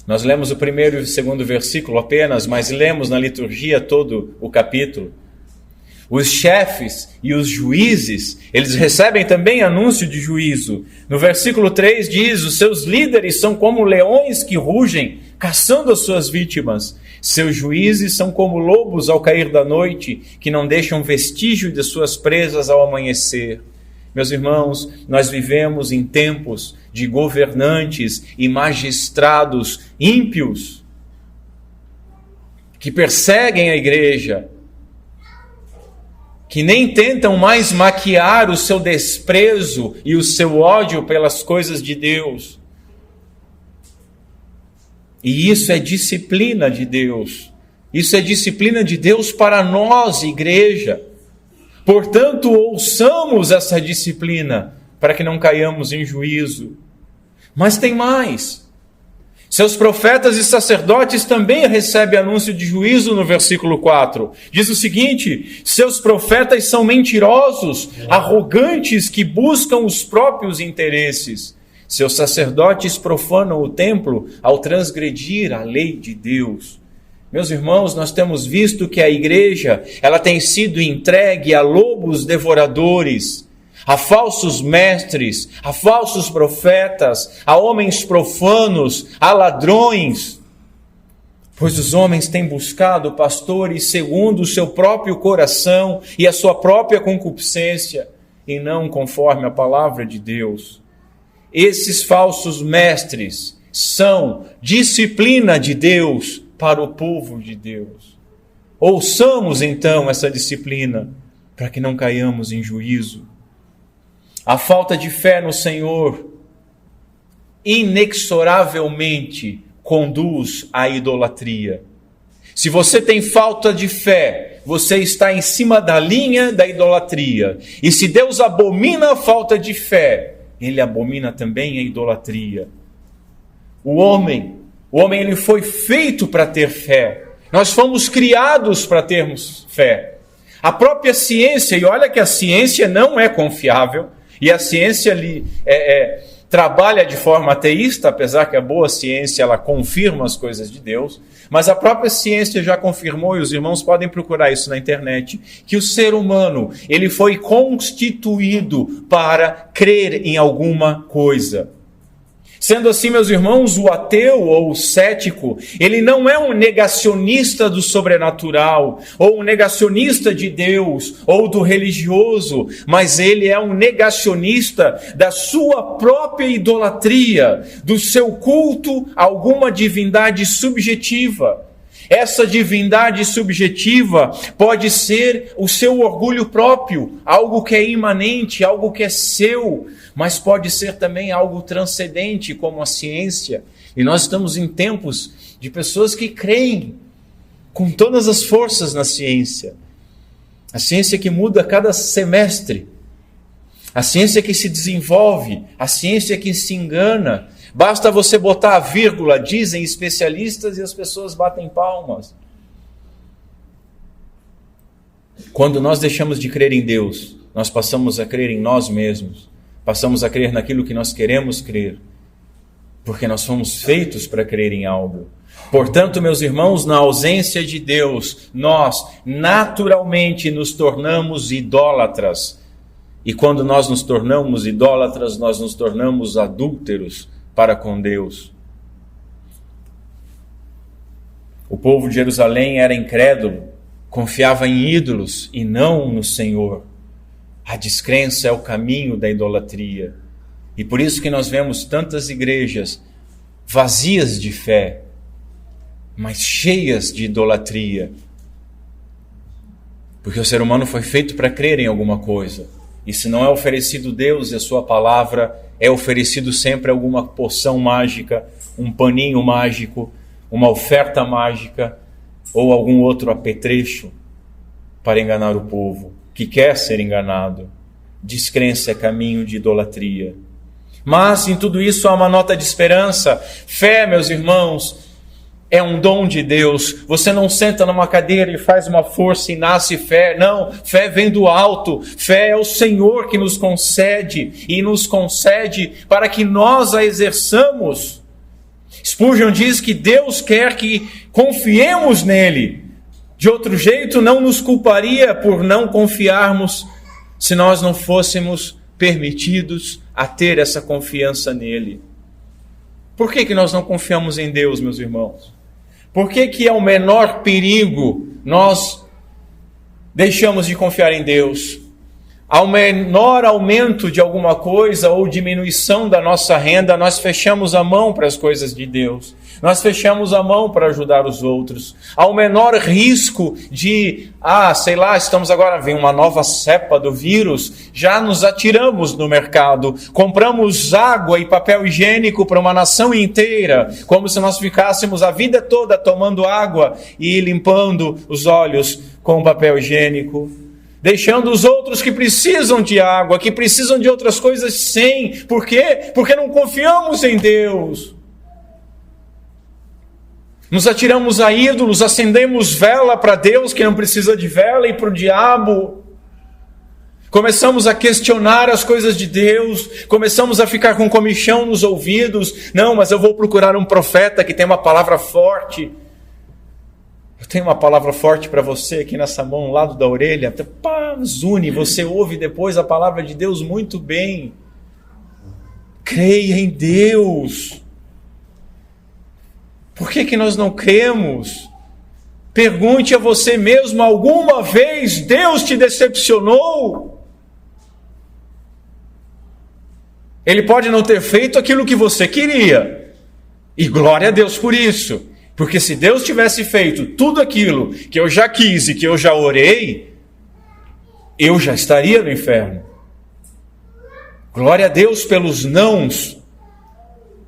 Nós lemos o primeiro e o segundo versículo apenas, mas lemos na liturgia todo o capítulo. Os chefes e os juízes, eles recebem também anúncio de juízo. No versículo 3 diz: os seus líderes são como leões que rugem, caçando as suas vítimas. Seus juízes são como lobos ao cair da noite, que não deixam vestígio de suas presas ao amanhecer. Meus irmãos, nós vivemos em tempos de governantes e magistrados ímpios que perseguem a igreja, que nem tentam mais maquiar o seu desprezo e o seu ódio pelas coisas de Deus. E isso é disciplina de Deus. Isso é disciplina de Deus para nós, igreja. Portanto, ouçamos essa disciplina para que não caiamos em juízo. Mas tem mais. Seus profetas e sacerdotes também recebem anúncio de juízo no versículo 4. Diz o seguinte: seus profetas são mentirosos, arrogantes, que buscam os próprios interesses. Seus sacerdotes profanam o templo ao transgredir a lei de Deus. Meus irmãos, nós temos visto que a igreja, ela tem sido entregue a lobos devoradores, a falsos mestres, a falsos profetas, a homens profanos, a ladrões. Pois os homens têm buscado pastores segundo o seu próprio coração e a sua própria concupiscência, e não conforme a palavra de Deus. Esses falsos mestres são disciplina de Deus para o povo de Deus. Ouçamos então essa disciplina para que não caiamos em juízo. A falta de fé no Senhor inexoravelmente conduz à idolatria. Se você tem falta de fé, você está em cima da linha da idolatria. E se Deus abomina a falta de fé, Ele abomina também a idolatria. O homem ele foi feito para ter fé. Nós fomos criados para termos fé. A própria ciência, e olha que a ciência não é confiável, e a ciência ali trabalha de forma ateísta, apesar que a boa ciência ela confirma as coisas de Deus, mas a própria ciência já confirmou, e os irmãos podem procurar isso na internet, que o ser humano ele foi constituído para crer em alguma coisa. Sendo assim, meus irmãos, o ateu ou o cético, ele não é um negacionista do sobrenatural, ou um negacionista de Deus, ou do religioso, mas ele é um negacionista da sua própria idolatria, do seu culto a alguma divindade subjetiva. Essa divindade subjetiva pode ser o seu orgulho próprio, algo que é imanente, algo que é seu, mas pode ser também algo transcendente, como a ciência. E nós estamos em tempos de pessoas que creem com todas as forças na ciência. A ciência que muda a cada semestre, a ciência que se desenvolve, a ciência que se engana. Basta você botar a vírgula, dizem especialistas, e as pessoas batem palmas. Quando nós deixamos de crer em Deus, nós passamos a crer em nós mesmos. Passamos a crer naquilo que nós queremos crer. Porque nós fomos feitos para crer em algo. Portanto, meus irmãos, na ausência de Deus, nós naturalmente nos tornamos idólatras. E quando nós nos tornamos idólatras, nós nos tornamos adúlteros para com Deus. O povo de Jerusalém era incrédulo confiava em ídolos e não no Senhor. A descrença é o caminho da idolatria. E por isso que nós vemos tantas igrejas vazias de fé, mas cheias de idolatria. Porque o ser humano foi feito para crer em alguma coisa. E se não é oferecido Deus e a sua palavra, é oferecido sempre alguma poção mágica, um paninho mágico, uma oferta mágica ou algum outro apetrecho para enganar o povo que quer ser enganado. Descrença é caminho de idolatria. Mas em tudo isso há uma nota de esperança. Fé, meus irmãos, é um dom de Deus. Você não senta numa cadeira e faz uma força e nasce fé. Não, fé vem do alto. Fé é o Senhor que nos concede e nos concede para que nós a exerçamos. Spurgeon diz que Deus quer que confiemos nele. De outro jeito, não nos culparia por não confiarmos se nós não fôssemos permitidos a ter essa confiança nele. Por que nós não confiamos em Deus, meus irmãos? Por que é o menor perigo nós deixamos de confiar em Deus? Ao menor aumento de alguma coisa ou diminuição da nossa renda, nós fechamos a mão para as coisas de Deus. Nós fechamos a mão para ajudar os outros. Ao menor risco de, estamos agora, vem uma nova cepa do vírus, já nos atiramos no mercado. Compramos água e papel higiênico para uma nação inteira, como se nós ficássemos a vida toda tomando água e limpando os olhos com papel higiênico. Deixando os outros que precisam de água, que precisam de outras coisas sem. Por quê? Porque não confiamos em Deus. Nos atiramos a ídolos, acendemos vela para Deus que não precisa de vela e para o diabo. Começamos a questionar as coisas de Deus, começamos a ficar com comichão nos ouvidos. Não, mas eu vou procurar um profeta que tem uma palavra forte. Eu tenho uma palavra forte para você aqui nessa mão, ao lado da orelha. Zune, você ouve depois a palavra de Deus muito bem. Creia em Deus. Por que nós não cremos? Pergunte a você mesmo, alguma vez Deus te decepcionou? Ele pode não ter feito aquilo que você queria. E glória a Deus por isso. Porque se Deus tivesse feito tudo aquilo que eu já quis e que eu já orei, eu já estaria no inferno. Glória a Deus pelos nãos.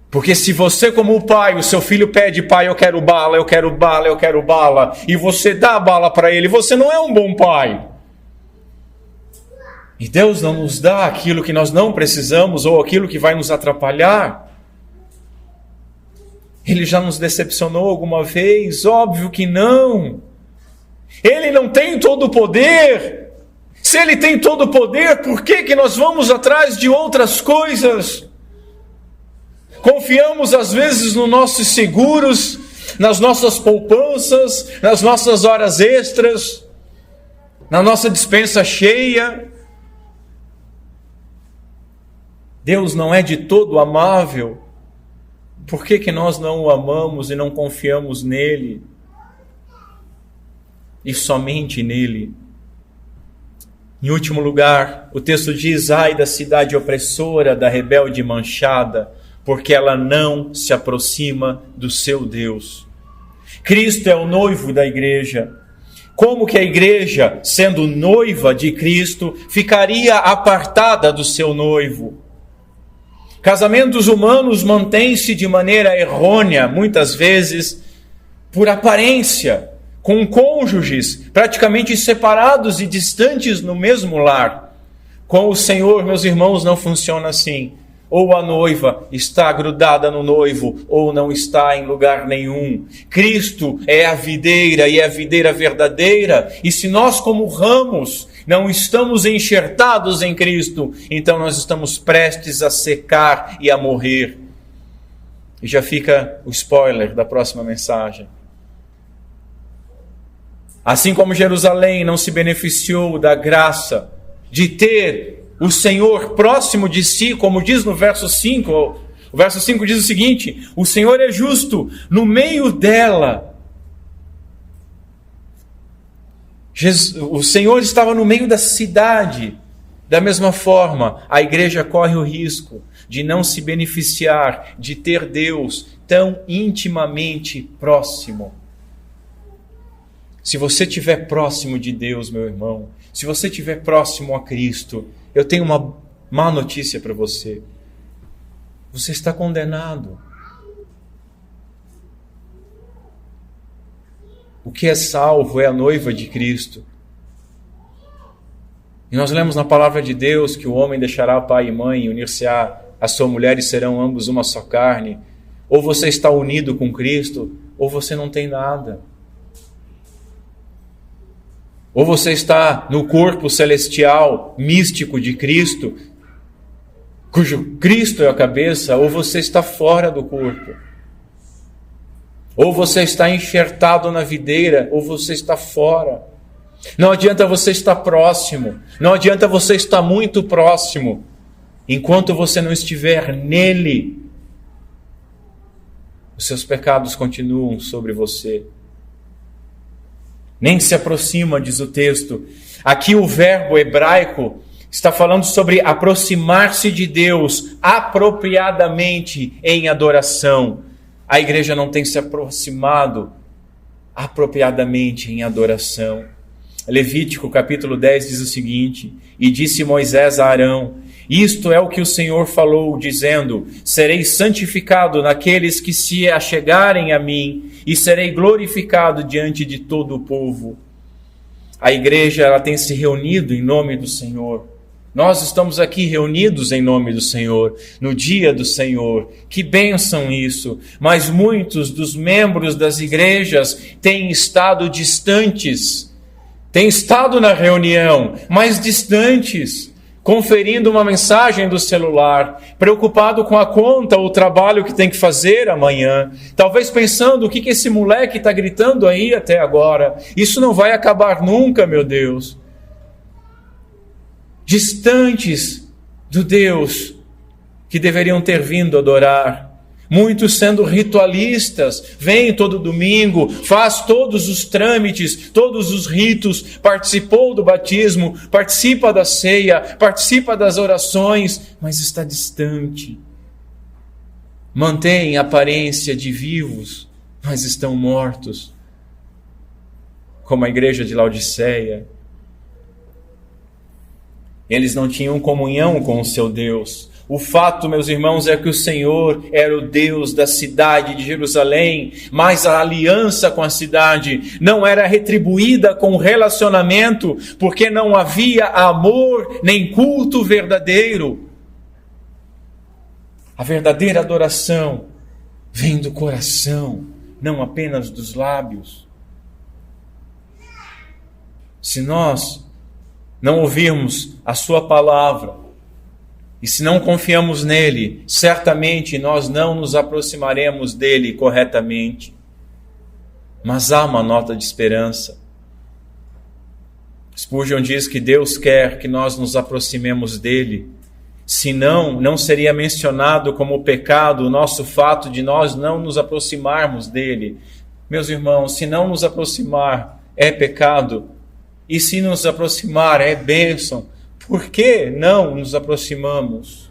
Porque se você, como o pai, o seu filho pede, pai, eu quero bala, eu quero bala, eu quero bala, e você dá a bala para ele, você não é um bom pai. E Deus não nos dá aquilo que nós não precisamos ou aquilo que vai nos atrapalhar. Ele já nos decepcionou alguma vez? Óbvio que não. Ele não tem todo o poder. Se ele tem todo o poder, por que nós vamos atrás de outras coisas? Confiamos às vezes nos nossos seguros, nas nossas poupanças, nas nossas horas extras, na nossa despensa cheia. Deus não é de todo amável. Por que nós não o amamos e não confiamos nele? E somente nele. Em último lugar, o texto diz: ai da cidade opressora, da rebelde manchada, porque ela não se aproxima do seu Deus. Cristo é o noivo da igreja. Como que a igreja, sendo noiva de Cristo, ficaria apartada do seu noivo? Casamentos humanos mantêm-se de maneira errônea, muitas vezes, por aparência, com cônjuges praticamente separados e distantes no mesmo lar. Com o Senhor, meus irmãos, não funciona assim. Ou a noiva está grudada no noivo, ou não está em lugar nenhum. Cristo é a videira e é a videira verdadeira. E se nós, como ramos, não estamos enxertados em Cristo, então nós estamos prestes a secar e a morrer. E já fica o spoiler da próxima mensagem. Assim como Jerusalém não se beneficiou da graça de ter o Senhor próximo de si, como diz no verso 5, o verso 5 diz o seguinte: o Senhor é justo no meio dela. O Senhor estava no meio da cidade. Da mesma forma, a igreja corre o risco de não se beneficiar de ter Deus tão intimamente próximo. Se você estiver próximo de Deus, meu irmão, se você estiver próximo a Cristo, eu tenho uma má notícia para você. Você está condenado. O que é salvo é a noiva de Cristo. E nós lemos na palavra de Deus que o homem deixará pai e mãe e unir-se-á a sua mulher e serão ambos uma só carne. Ou você está unido com Cristo, ou você não tem nada. Ou você está no corpo celestial, místico de Cristo, cujo Cristo é a cabeça, ou você está fora do corpo. Ou você está enxertado na videira, ou você está fora. Não adianta você estar próximo, não adianta você estar muito próximo, enquanto você não estiver nele, os seus pecados continuam sobre você. Nem se aproxima, diz o texto. Aqui o verbo hebraico está falando sobre aproximar-se de Deus apropriadamente em adoração. A igreja não tem se aproximado apropriadamente em adoração. Levítico capítulo 10 diz o seguinte: e disse Moisés a Arão: isto é o que o Senhor falou, dizendo: serei santificado naqueles que se achegarem a mim, e serei glorificado diante de todo o povo. A igreja, ela tem se reunido em nome do Senhor. Nós estamos aqui reunidos em nome do Senhor, no dia do Senhor. Que bênção isso! Mas muitos dos membros das igrejas têm estado distantes, têm estado na reunião, mas distantes, conferindo uma mensagem do celular, preocupado com a conta ou o trabalho que tem que fazer amanhã, talvez pensando: o que esse moleque está gritando aí até agora? Isso não vai acabar nunca, meu Deus. Distantes do Deus que deveriam ter vindo adorar. Muitos sendo ritualistas, vem todo domingo, faz todos os trâmites, todos os ritos, participou do batismo, participa da ceia, participa das orações, mas está distante. Mantém a aparência de vivos, mas estão mortos, como a igreja de Laodiceia. Eles não tinham comunhão com o seu Deus. O fato, meus irmãos, é que o Senhor era o Deus da cidade de Jerusalém, mas a aliança com a cidade não era retribuída com relacionamento, porque não havia amor nem culto verdadeiro. A verdadeira adoração vem do coração, não apenas dos lábios. Se nós não ouvirmos a sua palavra, e se não confiamos nele, certamente nós não nos aproximaremos dele corretamente. Mas há uma nota de esperança. Spurgeon diz que Deus quer que nós nos aproximemos dele. Senão, não seria mencionado como pecado o nosso fato de nós não nos aproximarmos dele. Meus irmãos, se não nos aproximar é pecado, e se nos aproximar é bênção. Por que não nos aproximamos?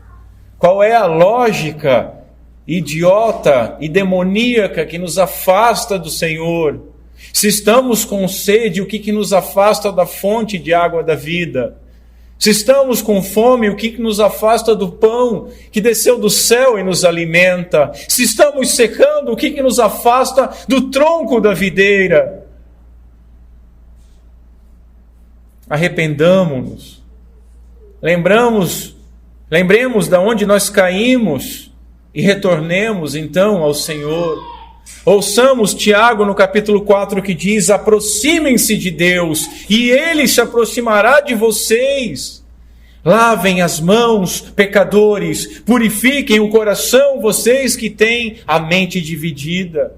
Qual é a lógica idiota e demoníaca que nos afasta do Senhor? Se estamos com sede, o que nos afasta da fonte de água da vida? Se estamos com fome, o que nos afasta do pão que desceu do céu e nos alimenta? Se estamos secando, o que nos afasta do tronco da videira? Arrependamo-nos. Lembremos de onde nós caímos e retornemos então ao Senhor. Ouçamos Tiago no capítulo 4 que diz: aproximem-se de Deus e Ele se aproximará de vocês. Lavem as mãos, pecadores, purifiquem o coração, vocês que têm a mente dividida.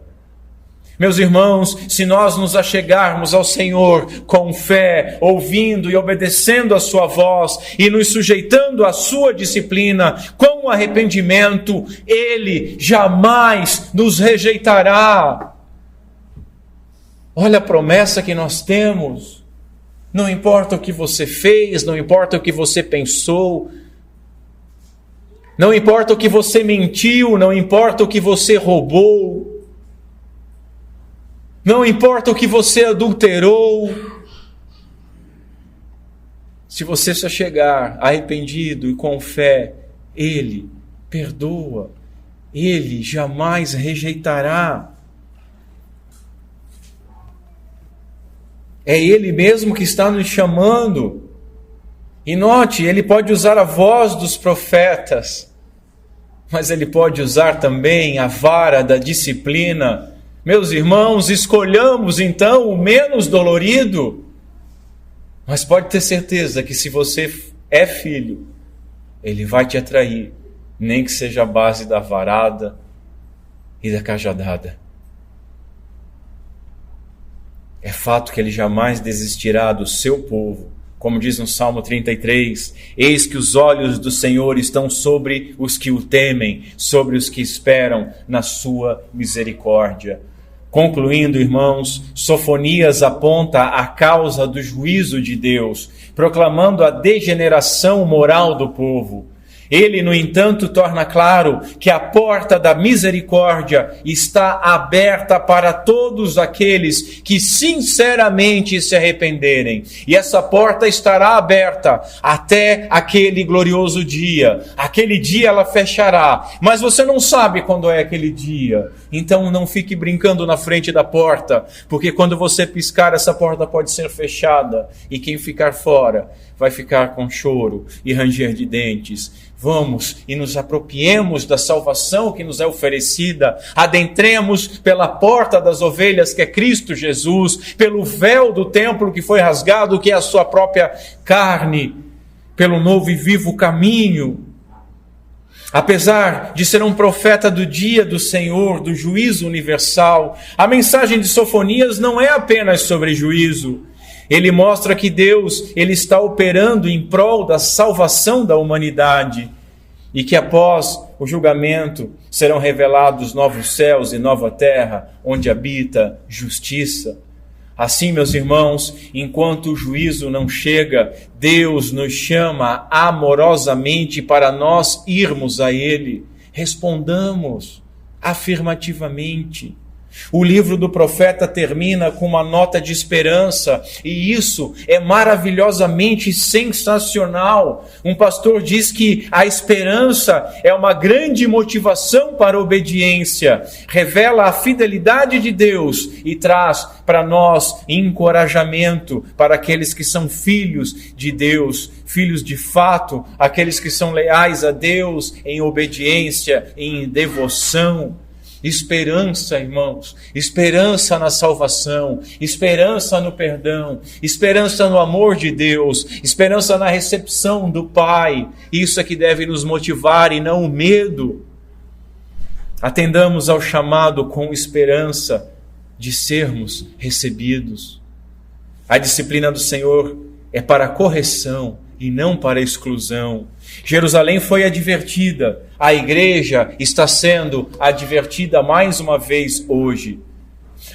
Meus irmãos, se nós nos achegarmos ao Senhor com fé, ouvindo e obedecendo a sua voz e nos sujeitando à sua disciplina, com arrependimento, Ele jamais nos rejeitará. Olha a promessa que nós temos. Não importa o que você fez, não importa o que você pensou, não importa o que você mentiu, não importa o que você roubou, não importa o que você adulterou. Se você só chegar arrependido e com fé, Ele perdoa, Ele jamais rejeitará. É Ele mesmo que está nos chamando. E note, Ele pode usar a voz dos profetas, mas Ele pode usar também a vara da disciplina. Meus irmãos, escolhamos então o menos dolorido. Mas pode ter certeza que se você é filho, Ele vai te atrair, nem que seja a base da varada e da cajadada. É fato que Ele jamais desistirá do seu povo. Como diz no Salmo 33, eis que os olhos do Senhor estão sobre os que o temem, sobre os que esperam na sua misericórdia. Concluindo, irmãos, Sofonias aponta a causa do juízo de Deus, proclamando a degeneração moral do povo. Ele, no entanto, torna claro que a porta da misericórdia está aberta para todos aqueles que sinceramente se arrependerem. E essa porta estará aberta até aquele glorioso dia. Aquele dia ela fechará, mas você não sabe quando é aquele dia. Então não fique brincando na frente da porta, porque quando você piscar, essa porta pode ser fechada. E quem ficar fora vai ficar com choro e ranger de dentes. Vamos e nos apropriemos da salvação que nos é oferecida, adentremos pela porta das ovelhas que é Cristo Jesus, pelo véu do templo que foi rasgado, que é a sua própria carne, pelo novo e vivo caminho. Apesar de ser um profeta do dia do Senhor, do juízo universal, a mensagem de Sofonias não é apenas sobre juízo. Ele mostra que Deus ele está operando em prol da salvação da humanidade e que após o julgamento serão revelados novos céus e nova terra, onde habita justiça. Assim, meus irmãos, enquanto o juízo não chega, Deus nos chama amorosamente para nós irmos a Ele. Respondamos afirmativamente. O livro do profeta termina com uma nota de esperança, e isso é maravilhosamente sensacional. Um pastor diz que a esperança é uma grande motivação para a obediência, revela a fidelidade de Deus e traz para nós encorajamento para aqueles que são filhos de Deus, filhos de fato, aqueles que são leais a Deus em obediência, em devoção. Esperança, irmãos, esperança na salvação, esperança no perdão, esperança no amor de Deus, esperança na recepção do Pai. Isso é que deve nos motivar e não o medo. Atendamos ao chamado com esperança de sermos recebidos. A disciplina do Senhor é para correção e não para exclusão. Jerusalém foi advertida, a igreja está sendo advertida mais uma vez hoje.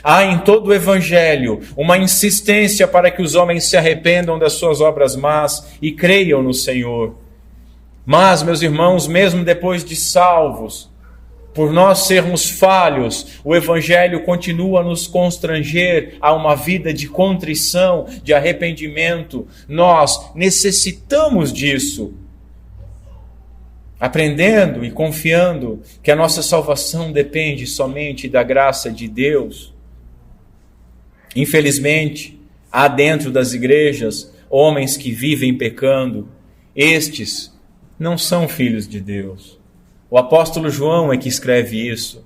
Há em todo o Evangelho uma insistência para que os homens se arrependam das suas obras más e creiam no Senhor. Mas, meus irmãos, mesmo depois de salvos, por nós sermos falhos, o Evangelho continua a nos constranger a uma vida de contrição, de arrependimento. Nós necessitamos disso. Aprendendo e confiando que a nossa salvação depende somente da graça de Deus. Infelizmente, há dentro das igrejas homens que vivem pecando. Estes não são filhos de Deus. O apóstolo João é que escreve isso.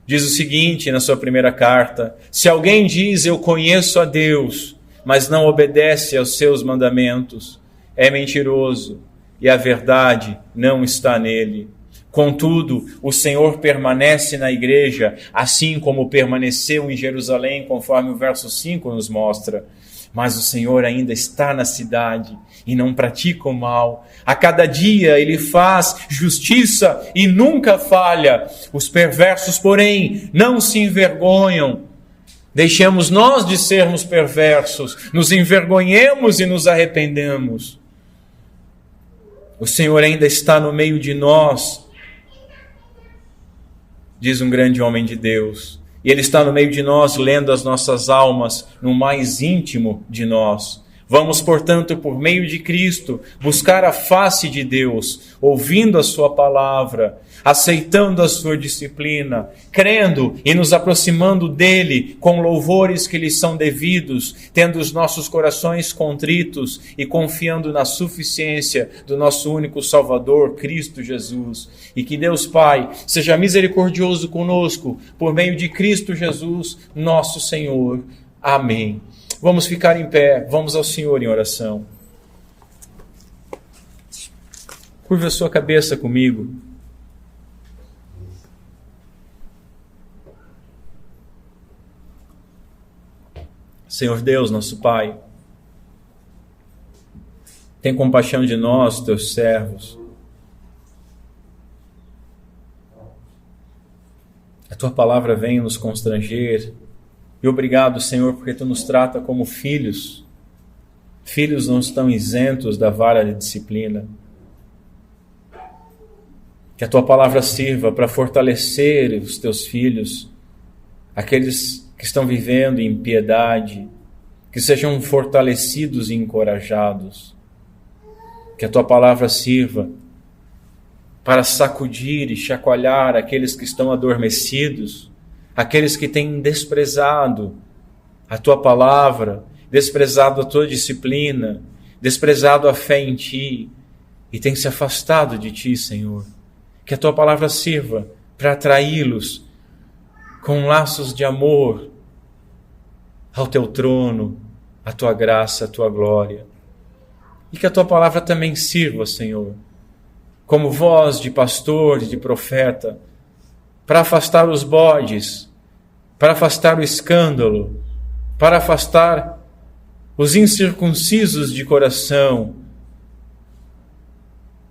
Diz o seguinte na sua primeira carta: se alguém diz eu conheço a Deus, mas não obedece aos seus mandamentos, é mentiroso e a verdade não está nele. Contudo, o Senhor permanece na igreja, assim como permaneceu em Jerusalém, conforme o verso 5 nos mostra. Mas o Senhor ainda está na cidade e não pratica o mal. A cada dia Ele faz justiça e nunca falha. Os perversos, porém, não se envergonham. Deixemos nós de sermos perversos, nos envergonhemos e nos arrependemos. O Senhor ainda está no meio de nós, diz um grande homem de Deus. E Ele está no meio de nós, lendo as nossas almas, no mais íntimo de nós. Vamos, portanto, por meio de Cristo, buscar a face de Deus, ouvindo a sua palavra, aceitando a sua disciplina, crendo e nos aproximando dele com louvores que lhe são devidos, tendo os nossos corações contritos e confiando na suficiência do nosso único Salvador, Cristo Jesus. E que Deus Pai seja misericordioso conosco, por meio de Cristo Jesus, nosso Senhor. Amém. Vamos ficar em pé, vamos ao Senhor em oração. Curva a sua cabeça comigo. Senhor Deus, nosso Pai, tem compaixão de nós, teus servos. A tua palavra vem nos constranger. E obrigado, Senhor, porque tu nos trata como filhos. Filhos não estão isentos da vara de disciplina. Que a tua palavra sirva para fortalecer os teus filhos, aqueles que estão vivendo em impiedade, que sejam fortalecidos e encorajados. Que a tua palavra sirva para sacudir e chacoalhar aqueles que estão adormecidos, aqueles que têm desprezado a tua palavra, desprezado a tua disciplina, desprezado a fé em ti e têm se afastado de ti, Senhor. Que a tua palavra sirva para atraí-los com laços de amor ao teu trono, à tua graça, à tua glória. E que a tua palavra também sirva, Senhor, como voz de pastor e de profeta, para afastar os bodes, para afastar o escândalo, para afastar os incircuncisos de coração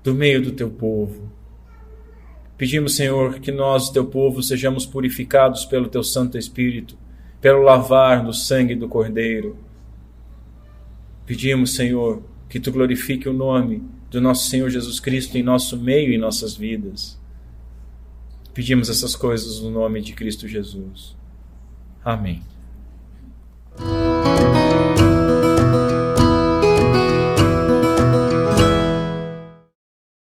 do meio do teu povo. Pedimos, Senhor, que nós, teu povo, sejamos purificados pelo teu Santo Espírito, pelo lavar do sangue do Cordeiro. Pedimos, Senhor, que tu glorifique o nome do nosso Senhor Jesus Cristo em nosso meio e em nossas vidas. Pedimos essas coisas no nome de Cristo Jesus. Amém.